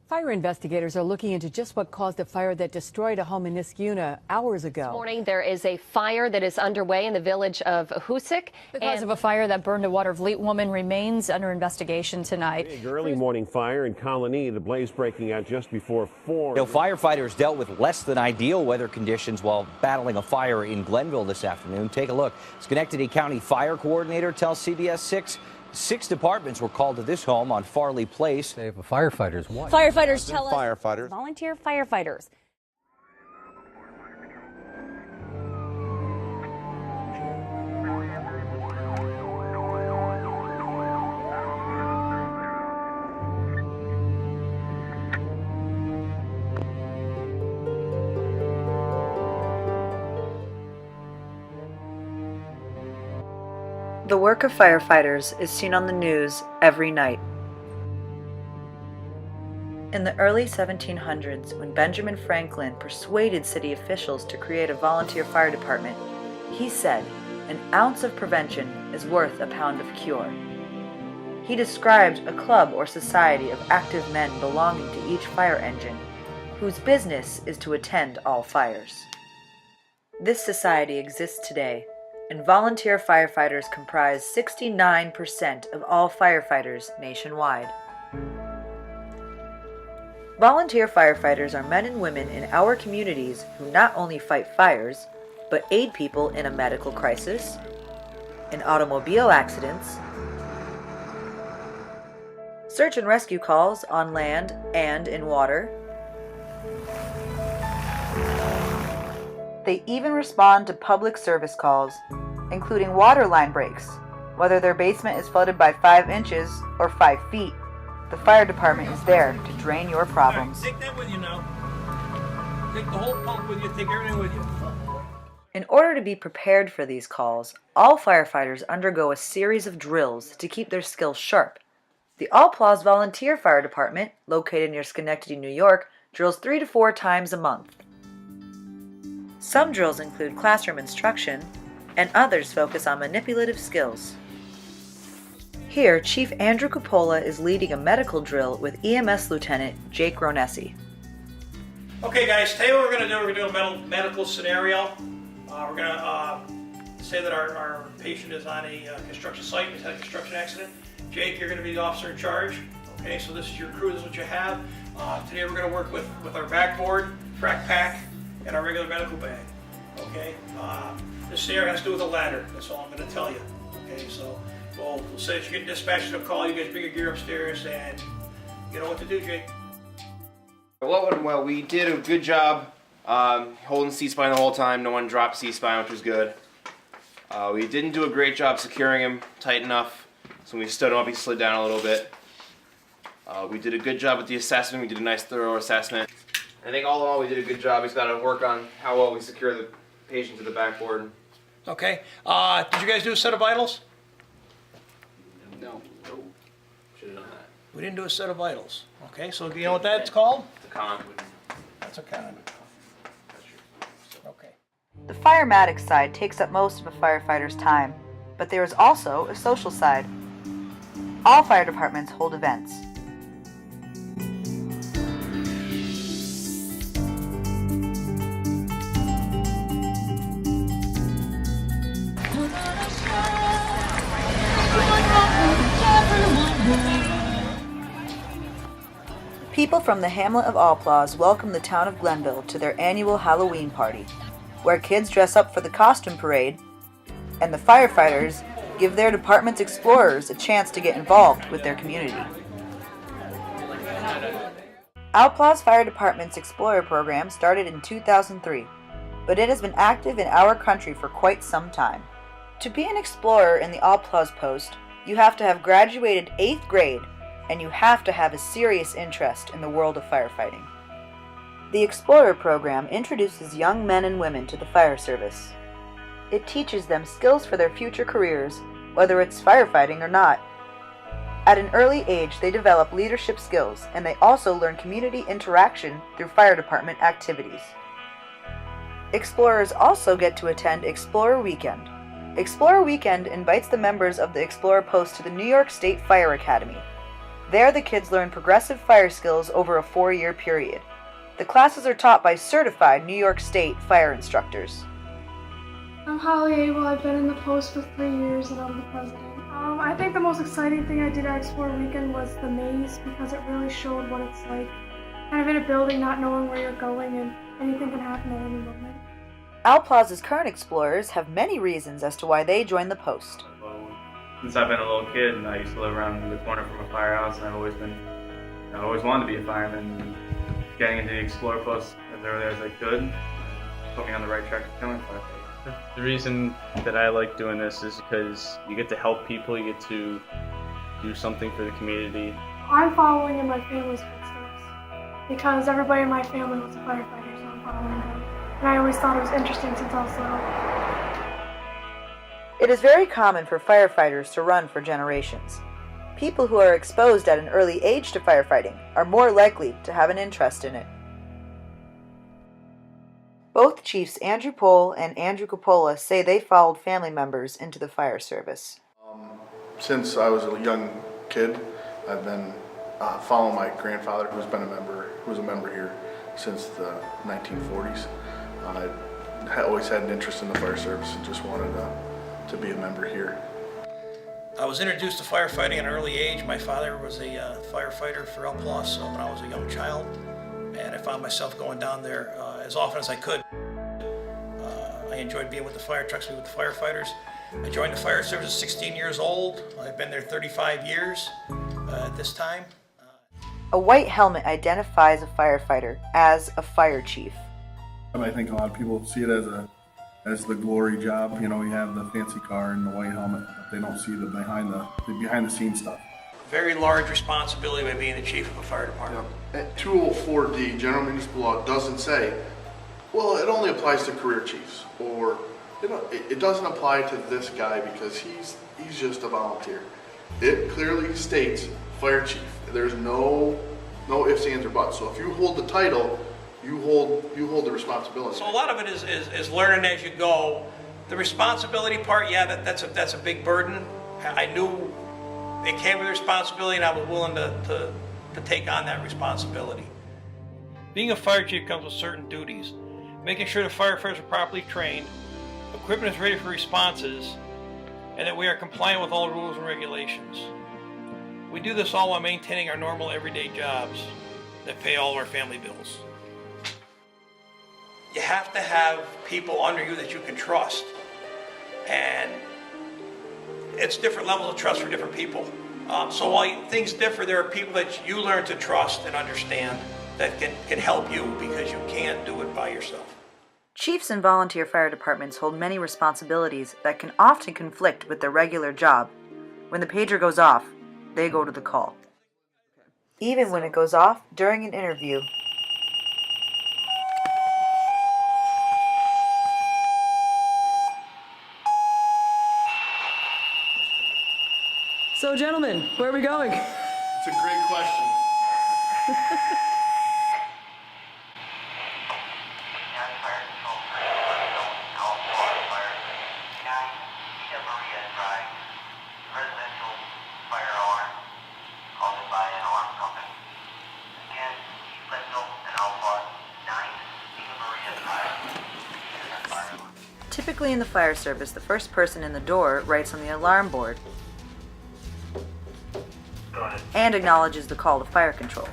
Fire investigators are looking into just what caused a fire that destroyed a home in Niskuna hours ago. This morning, there is a fire that is underway in the village of Husik. The cause of a fire that burned a Watervliet woman remains under investigation tonight. Big early morning fire in Colony, the blaze breaking out just before 4. Firefighters dealt with less than ideal weather conditions while battling a fire in Glenville this afternoon. Take a look. Schenectady County Fire Coordinator tells CBS 6 6 departments were called to this home on Farley Place. They have a firefighter's wife. Firefighters tell us. Firefighters. Volunteer firefighters. The work of firefighters is seen on the news every night. In the early 1700s, when Benjamin Franklin persuaded city officials to create a volunteer fire department, he said, "An ounce of prevention is worth a pound of cure." He described a club or society of active men belonging to each fire engine, whose business is to attend all fires. This society exists today, and volunteer firefighters comprise 69% of all firefighters nationwide. Volunteer firefighters are men and women in our communities who not only fight fires, but aid people in a medical crisis, in automobile accidents, search and rescue calls on land and in water. They even respond to public service calls, including water line breaks. Whether their basement is flooded by 5 inches or 5 feet, the fire department is there to drain your problems. Take that with you now. Take the whole pump with you, take everything with you. In order to be prepared for these calls, all firefighters undergo a series of drills to keep their skills sharp. The All Plaus Volunteer Fire Department, located near Schenectady, New York, drills 3 to 4 times a month. Some drills include classroom instruction, and others focus on manipulative skills. Here, Chief Andrew Coppola is leading a medical drill with EMS Lieutenant Jake Ronesi. Okay guys, today what we're going to do, we're going to do a medical scenario. We're going to say that our patient is on a construction site, he's had a construction accident. Jake, you're going to be the officer in charge. Okay, so this is your crew, this is what you have. Today we're going to work with our backboard, track pack, and our regular medical bag. Okay, this scenario has to do with a ladder, that's all I'm going to tell you. Okay, so we'll say that you get dispatched to a call, you guys bring your gear upstairs, and you know what to do, Jake. Well, went well. We did a good job holding C-spine the whole time. No one dropped C-spine, which was good. We didn't do a great job securing him tight enough, so when we stood him up, he slid down a little bit. We did a good job with the assessment. We did a nice, thorough assessment. I think all in all, we did a good job. We've got to work on how well we secure the patient to the backboard. Okay, did you guys do a set of vitals? No. Should have done that. We didn't do a set of vitals. Okay, so do you know what that's called? It's a con. That's a con. Okay. The firematic side takes up most of a firefighter's time, but there is also a social side. All fire departments hold events. People from the hamlet of All Plaus welcome the town of Glenville to their annual Halloween party, where kids dress up for the costume parade, and the firefighters give their department's explorers a chance to get involved with their community. All Plaus Fire Department's Explorer program started in 2003, but it has been active in our country for quite some time. To be an explorer in the All Plaus post, you have to have graduated 8th grade, and you have to have a serious interest in the world of firefighting. The Explorer program introduces young men and women to the fire service. It teaches them skills for their future careers, whether it's firefighting or not. At an early age, they develop leadership skills, and they also learn community interaction through fire department activities. Explorers also get to attend Explorer Weekend. Explorer Weekend invites the members of the Explorer Post to the New York State Fire Academy. There, the kids learn progressive fire skills over a 4-year period. The classes are taught by certified New York State fire instructors. I'm Holly Abel. I've been in the post for 3 years and I'm the president. I think the most exciting thing I did at Explore Weekend was the maze because it really showed what it's like. Kind of in a building not knowing where you're going and anything can happen at any moment. Al Plaza's current explorers have many reasons as to why they joined the post. Since I've been a little kid, and I used to live around the corner from a firehouse, and I always wanted to be a fireman. And getting into the Explorer post as early as I could put me on the right track to becoming a firefighter. The reason that I like doing this is because you get to help people, you get to do something for the community. I'm following in my family's footsteps because everybody in my family was a firefighter, so I'm following them. And I always thought it was interesting since I was little. It is very common for firefighters to run for generations. People who are exposed at an early age to firefighting are more likely to have an interest in it. Both Chiefs Andrew Pohl and Cassandra Coppola say they followed family members into the fire service. Since I was a young kid, I've been following my grandfather, who was a member here since the 1940s. I always had an interest in the fire service and just wanted to be a member here. I was introduced to firefighting at an early age. My father was a firefighter for El Paso when I was a young child, and I found myself going down there as often as I could. I enjoyed being with the fire trucks, being with the firefighters. I joined the fire service at 16 years old. I've been there 35 years at this time. A white helmet identifies a firefighter as a fire chief. I think a lot of people see it as the glory job. You know, you have the fancy car and the white helmet, but they don't see the behind the scenes stuff. Very large responsibility by being the chief of a fire department. At 204D, General Municipal Law doesn't say, well, it only applies to career chiefs, or it doesn't apply to this guy because he's just a volunteer. It clearly states fire chief. There's no ifs, ands, or buts. So if you hold the title, you hold the responsibility. So a lot of it is learning as you go. The responsibility part, yeah, that's a big burden. I knew it came with responsibility, and I was willing to take on that responsibility. Being a fire chief comes with certain duties. Making sure the firefighters are properly trained, equipment is ready for responses, and that we are compliant with all rules and regulations. We do this all while maintaining our normal everyday jobs that pay all of our family bills. You have to have people under you that you can trust, and it's different levels of trust for different people. So while things differ, there are people that you learn to trust and understand that can help you because you can't do it by yourself. Chiefs and volunteer fire departments hold many responsibilities that can often conflict with their regular job. When the pager goes off, they go to the call. Even when it goes off during an interview. So, gentlemen, where are we going? It's a great question. Typically in the fire service, the first person in the door writes on the alarm board and acknowledges the call to fire control.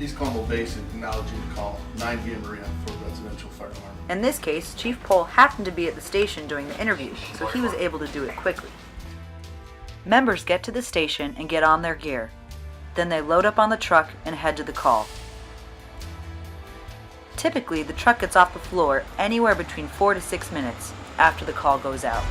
East Colombo Base acknowledging the call 9 Via Maria for residential fire alarm. In this case, Chief Pohl happened to be at the station during the interview, so he was able to do it quickly. Members get to the station and get on their gear. Then they load up on the truck and head to the call. Typically, the truck gets off the floor anywhere between 4 to 6 minutes after the call goes out.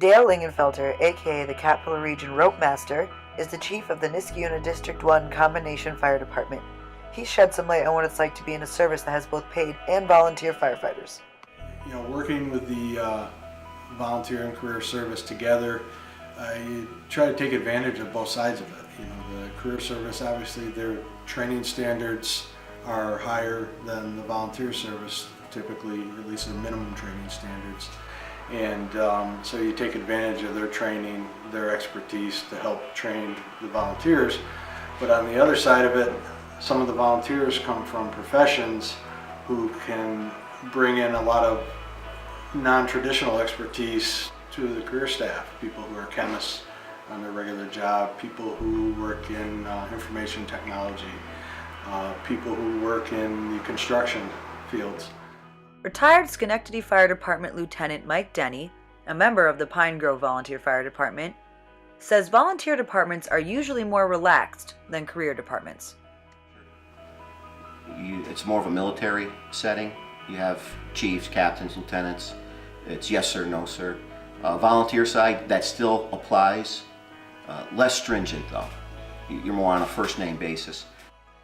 Dale Lingenfelter, aka the Capital Region Rope Master, is the chief of the Niskayuna District 1 Combination Fire Department. He shed some light on what it's like to be in a service that has both paid and volunteer firefighters. You know, working with the volunteer and career service together, you try to take advantage of both sides of it. You know, the career service, obviously their training standards are higher than the volunteer service, typically, at least the minimum training standards. And so you take advantage of their training, their expertise to help train the volunteers. But on the other side of it, some of the volunteers come from professions who can bring in a lot of non-traditional expertise to the career staff. People who are chemists on their regular job, people who work in information technology, people who work in the construction fields. Retired Schenectady Fire Department Lieutenant Mike Denny, a member of the Pine Grove Volunteer Fire Department, says volunteer departments are usually more relaxed than career departments. It's more of a military setting. You have chiefs, captains, lieutenants. It's yes sir, no sir. Volunteer side, that still applies. Less stringent though. You're more on a first name basis.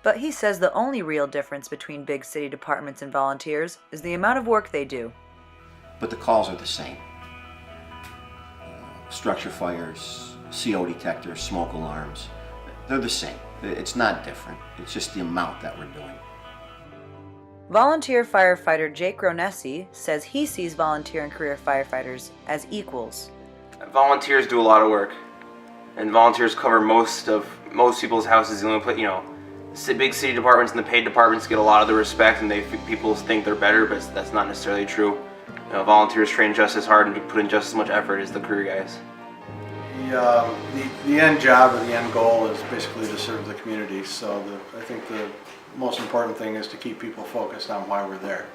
But he says the only real difference between big city departments and volunteers is the amount of work they do. But the calls are the same. Structure fires, CO detectors, smoke alarms, they're the same. It's not different. It's just the amount that we're doing. Volunteer firefighter Jake Ronessi says he sees volunteer and career firefighters as equals. Volunteers do a lot of work, and volunteers cover most people's houses. The only place, you know, big city departments and the paid departments get a lot of the respect, and people think they're better, but that's not necessarily true. You know, volunteers train just as hard and put in just as much effort as the career guys. The end job or the end goal is basically to serve the community. So I think the most important thing is to keep people focused on why we're there.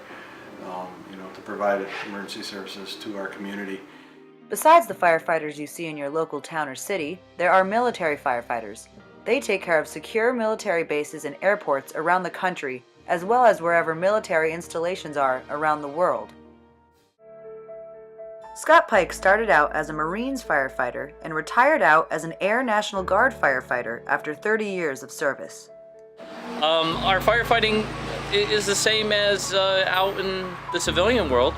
You know, to provide emergency services to our community. Besides the firefighters you see in your local town or city, there are military firefighters. They take care of secure military bases and airports around the country, as well as wherever military installations are around the world. Scott Pike started out as a Marines firefighter and retired out as an Air National Guard firefighter after 30 years of service. Our firefighting is the same as out in the civilian world.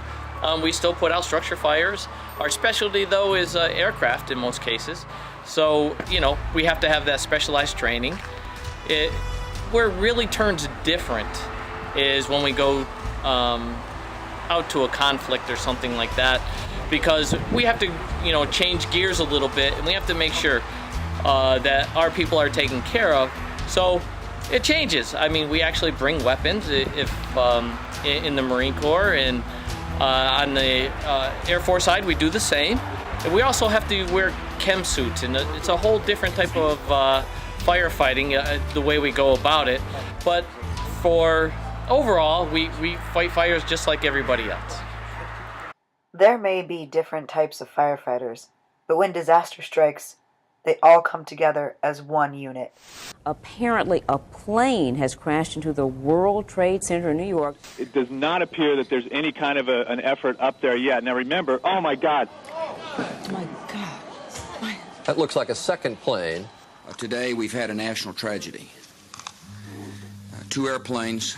We still put out structure fires. Our specialty, though, is aircraft in most cases. So, you know, we have to have that specialized training. Where it really turns different is when we go out to a conflict or something like that, because we have to, you know, change gears a little bit, and we have to make sure that our people are taken care of. So it changes. I mean, we actually bring weapons if in the Marine Corps, and on the Air Force side, we do the same. And we also have to wear chem suits, and it's a whole different type of firefighting, the way we go about it. But for overall, we fight fires just like everybody else. There may be different types of firefighters, but when disaster strikes, they all come together as one unit. Apparently, a plane has crashed into the World Trade Center in New York. It does not appear that there's any kind of an effort up there yet. Now remember, oh my God. Oh my God. That looks like a second plane. Today we've had a national tragedy. 2 airplanes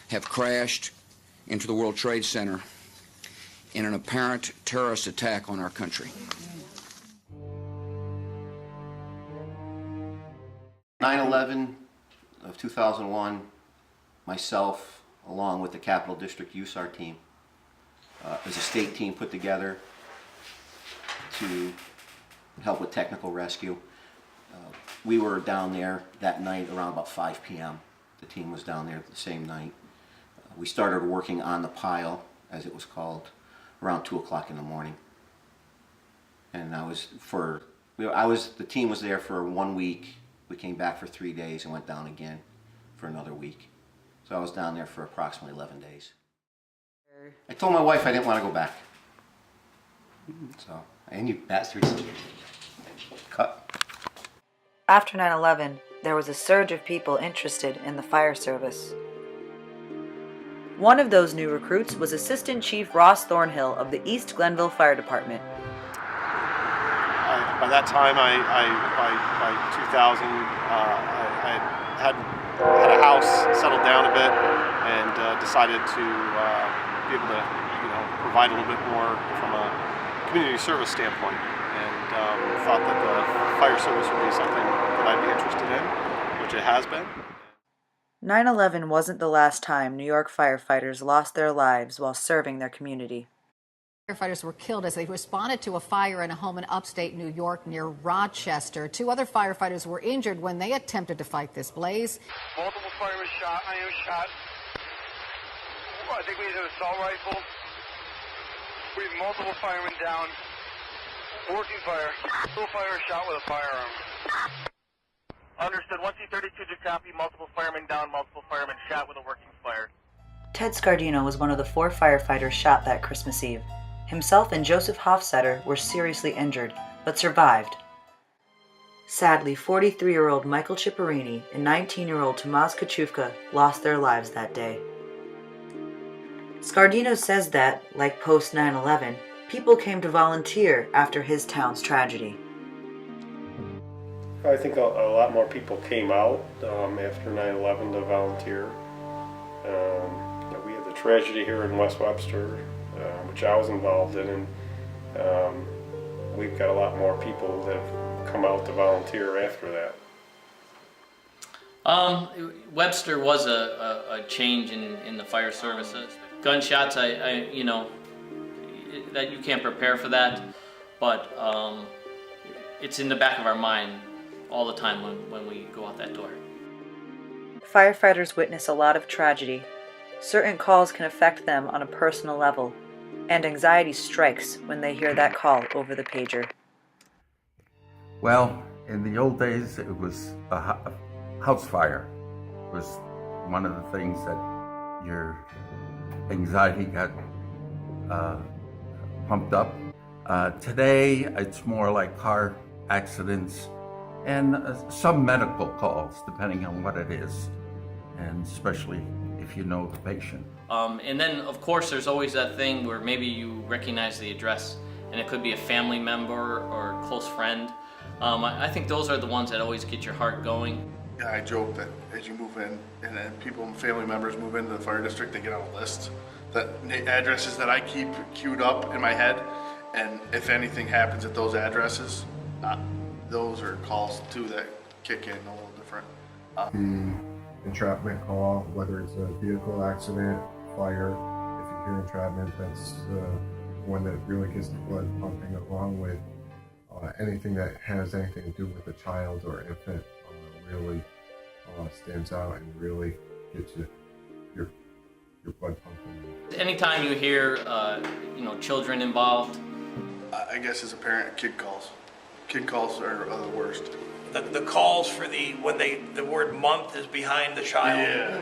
have crashed into the World Trade Center in an apparent terrorist attack on our country. 9/11 of 2001, myself, along with the Capital District USAR team, as a state team put together to help with technical rescue. We were down there that night around about 5 p.m. The team was down there the same night. We started working on the pile, as it was called, around 2 o'clock in the morning. And the team was there for 1 week. We came back for 3 days and went down again for another week. So I was down there for approximately 11 days. I told my wife I didn't want to go back. So, and you bastards. Cut. After 9/11, there was a surge of people interested in the fire service. One of those new recruits was Assistant Chief Ross Thornhill of the East Glenville Fire Department. By that time, by 2000, I had a house, settled down a bit, and decided to be able to, provide a little bit more from a community service standpoint, and thought that the fire service would be something that I'd be interested in, which it has been. 9/11 wasn't the last time New York firefighters lost their lives while serving their community. Firefighters were killed as they responded to a fire in a home in upstate New York near Rochester. 2 other firefighters were injured when they attempted to fight this blaze. Multiple firemen shot. I am shot. I think we used an assault rifle. We have multiple firemen down. Working fire. Full fire shot with a firearm. Understood. 1C32 to copy. Multiple firemen down. Multiple firemen shot with a working fire. Ted Scardino was one of the 4 firefighters shot that Christmas Eve. Himself and Joseph Hofstetter were seriously injured, but survived. Sadly, 43-year-old Michael Ciparini and 19-year-old Tomas Kachuvka lost their lives that day. Scardino says that, like post 9/11, people came to volunteer after his town's tragedy. I think a lot more people came out after 9/11 to volunteer. We had the tragedy here in West Webster, which I was involved in, and we've got a lot more people that have come out to volunteer after that. Webster was a change in the fire services. Gunshots, that you can't prepare for that, but it's in the back of our mind all the time when we go out that door. Firefighters witness a lot of tragedy. Certain calls can affect them on a personal level, and anxiety strikes when they hear that call over the pager. Well, in the old days, it was a house fire. It was one of the things that your anxiety got pumped up. Today, it's more like car accidents and some medical calls, depending on what it is, and especially if you know the patient. And then, of course, there's always that thing where maybe you recognize the address, and it could be a family member or a close friend. I think those are the ones that always get your heart going. Yeah, I joke that as you move in, and then people and family members move into the fire district, they get on a list that addresses that I keep queued up in my head, and if anything happens at those addresses, those are calls too that kick in a little different. The entrapment call, whether it's a vehicle accident, fire, if you hear entrapment, that's one that really gets the blood pumping, along with anything that has anything to do with a child or infant. Really stands out and really gets your blood pumping. Anytime you hear children involved, I guess as a parent, kid calls. Kid calls are the worst. The calls for when the word month is behind the child, yeah.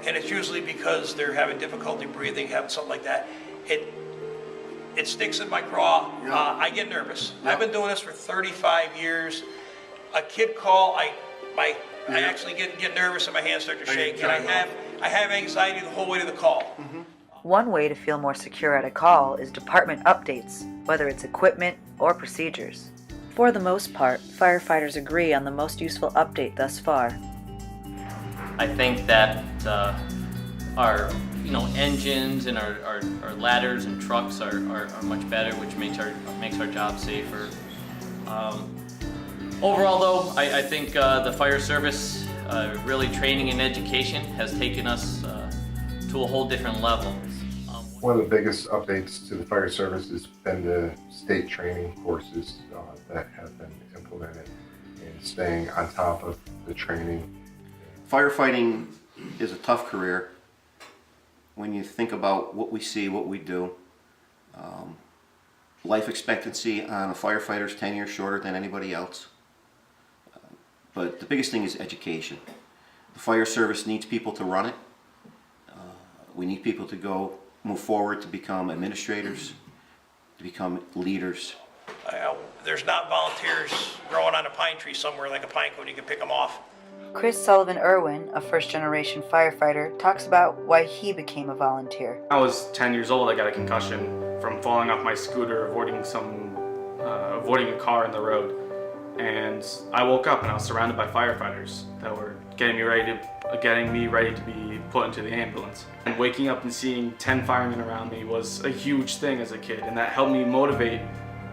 And it's usually because they're having difficulty breathing, having something like that. It sticks in my craw. Yeah. I get nervous. Yeah. I've been doing this for 35 years. A kid call, I actually get nervous and my hands start to shake, and I have anxiety the whole way to the call. Mm-hmm. One way to feel more secure at a call is department updates, whether it's equipment or procedures. For the most part, firefighters agree on the most useful update thus far. I think that our engines and our ladders and trucks are much better, which makes our job safer. Overall, though, I think the fire service really training and education has taken us to a whole different level. One of the biggest updates to the fire service has been the state training courses that have been implemented and staying on top of the training. Firefighting is a tough career. When you think about what we see, what we do, life expectancy on a firefighter is 10 years shorter than anybody else. But the biggest thing is education. The fire service needs people to run it. We need people to move forward to become administrators, to become leaders. There's not volunteers growing on a pine tree somewhere like a pine cone. You can pick them off. Chris Sullivan Irwin, a first-generation firefighter, talks about why he became a volunteer. I was 10 years old. I got a concussion from falling off my scooter, avoiding some avoiding a car in the road. And I woke up and I was surrounded by firefighters that were getting me ready to be put into the ambulance. And waking up and seeing 10 firemen around me was a huge thing as a kid, and that helped me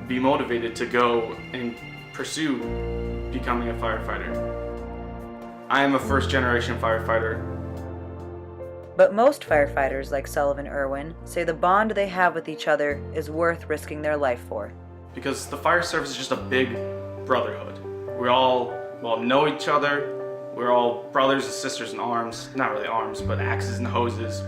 be motivated to go and pursue becoming a firefighter. I am a first-generation firefighter. But most firefighters, like Sullivan Irwin, say the bond they have with each other is worth risking their life for. Because the fire service is just a big brotherhood. We all know each other. We're all brothers and sisters in arms. Not really arms, but axes and hoses.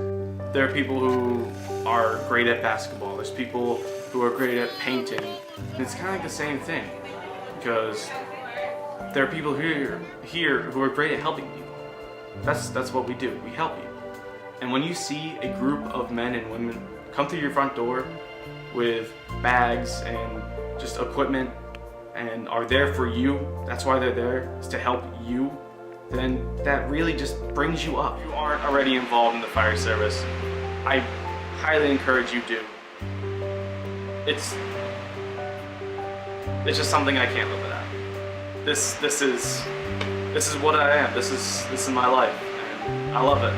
There are people who are great at basketball. There's people who are great at painting. And it's kind of like the same thing. Because there are people here who are great at helping people. That's what we do. We help you. And when you see a group of men and women come through your front door with bags and just equipment and are there for you, that's why they're there, is to help you, then that really just brings you up. If you aren't already involved in the fire service, I highly encourage you to. It's just something I can't live without. This is what I am. This is my life, and I love it.